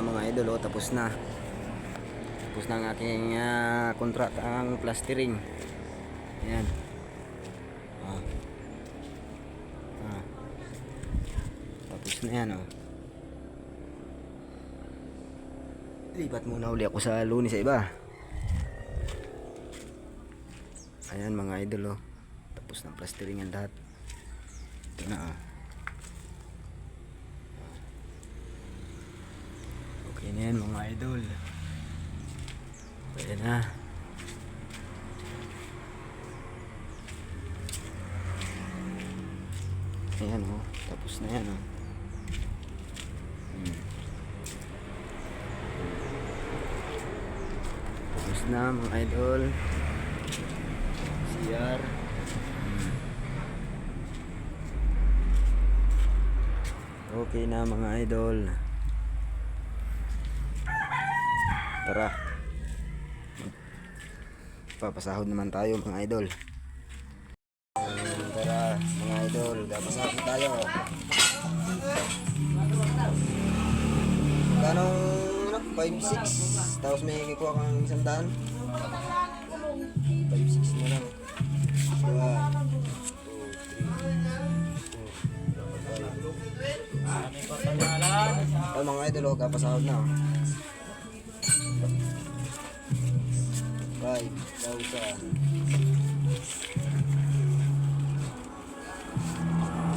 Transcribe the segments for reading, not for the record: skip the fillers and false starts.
na mga idol, oh, tapos na. Tapos na ang aking kontrata ang plastering. Ayan. Tapos na yan, oh. Lipat muna uli ako sa Lunes sa iba. Ayan mga idol, oh. Tapos ng plastering ang lahat. Ito na, oh. Okay na yan mga idol. Ayan na. Ayan, oh. Tapos na yan, oh. Tapos na mga idol. CR. Okay na mga idol. Tara. Papasahod naman tayo mga idol. Tara mga idol, papasahod na tayo. Ganong 5-6. Tapos may kikuha kang 100. 5-6 na lang. 1, 2, 3, 4, 5. Mga idol, oh, kapasahod na, oh. 5,000.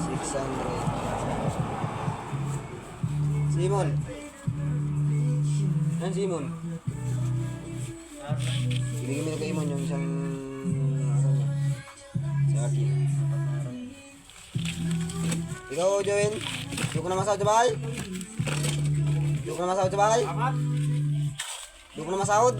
600. Simon. Yan Simon. Ibigay mo na kay Imon yung isang ano niya. Sa akin. Ikaw, Joel. Di ko na masahod sa bahay. Di ko na masahod sa bahay. Di ko na masahod.